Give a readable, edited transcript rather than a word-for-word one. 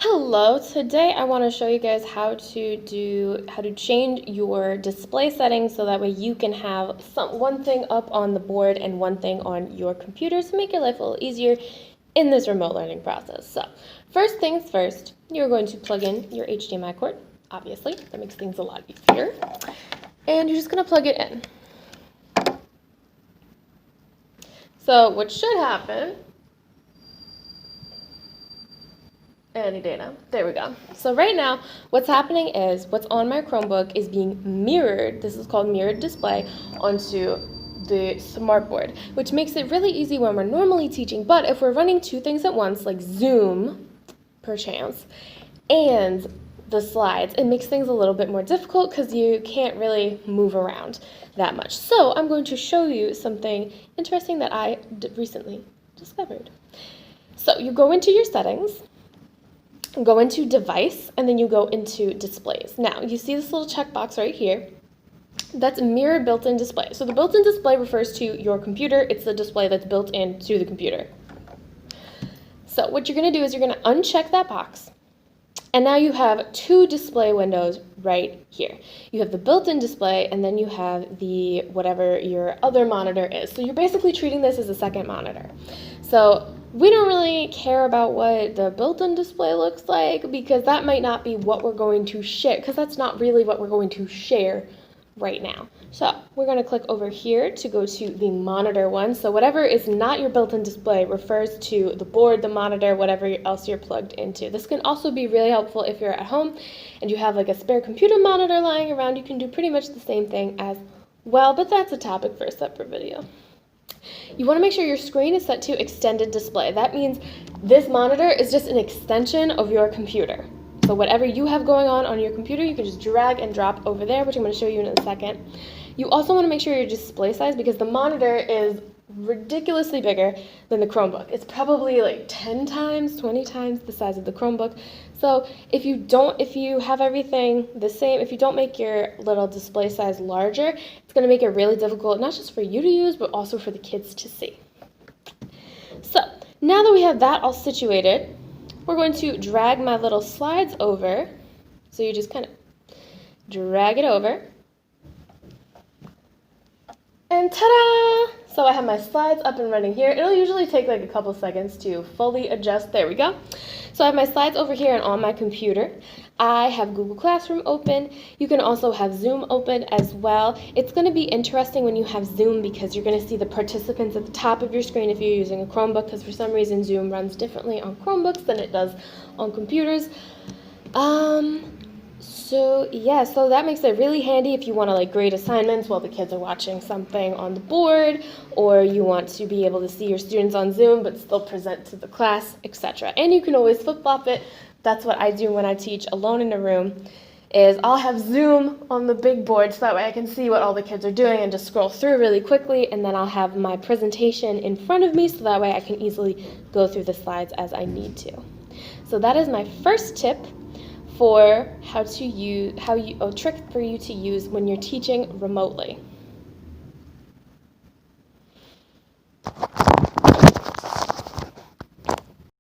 Hello, today I want to show you guys how to change your display settings so that way you can have one thing up on the board and one thing on your computer to make your life a little easier in this remote learning process. So, first things first, you're going to plug in your HDMI cord, obviously, that makes things a lot easier. And you're just going to plug it in. So, what should happen any data. There we go. So right now, what's happening is what's on my Chromebook is being mirrored. This is called mirrored display onto the smartboard, which makes it really easy when we're normally teaching. But if we're running two things at once, like Zoom, perchance, and the slides, it makes things a little bit more difficult because you can't really move around that much. So I'm going to show you something interesting that I recently discovered. So you go into your settings, go into device, and then you go into displays. Now, you see this little checkbox right here. That's mirror built-in display. So the built-in display refers to your computer. It's the display that's built into the computer. So what you're going to do is you're going to uncheck that box. And now you have two display windows right here. You have the built-in display, and then you have the whatever your other monitor is. So you're basically treating this as a second monitor. So we don't really care about what the built-in display looks like because that might not be what we're going to share, because that's not really what we're going to share right now. So we're going to click over here to go to the monitor one. So whatever is not your built-in display refers to the board, the monitor, whatever else you're plugged into. This can also be really helpful if you're at home and you have like a spare computer monitor lying around. You can do pretty much the same thing as well, but that's a topic for a separate video. You want to make sure your screen is set to extended display. That means this monitor is just an extension of your computer. So whatever you have going on your computer, you can just drag and drop over there, which I'm going to show you in a second. You also want to make sure your display size, because the monitor is ridiculously bigger than the Chromebook. It's probably like 10 times, 20 times the size of the Chromebook. So if you have everything the same, if you don't make your little display size larger, it's going to make it really difficult, not just for you to use, but also for the kids to see. So now that we have that all situated, we're going to drag my little slides over. So you just kind of drag it over. And ta-da! So I have my slides up and running here. It'll usually take like a couple seconds to fully adjust. There we go. So I have my slides over here and on my computer. I have Google Classroom open. You can also have Zoom open as well. It's going to be interesting when you have Zoom because you're going to see the participants at the top of your screen if you're using a Chromebook, because for some reason Zoom runs differently on Chromebooks than it does on computers. So that makes it really handy if you want to like grade assignments while the kids are watching something on the board, or you want to be able to see your students on Zoom but still present to the class, etc. And you can always flip-flop it. That's what I do when I teach alone in a room, is I'll have Zoom on the big board so that way I can see what all the kids are doing and just scroll through really quickly, and then I'll have my presentation in front of me so that way I can easily go through the slides as I need to. So that is my first tip for a trick for you to use when you're teaching remotely.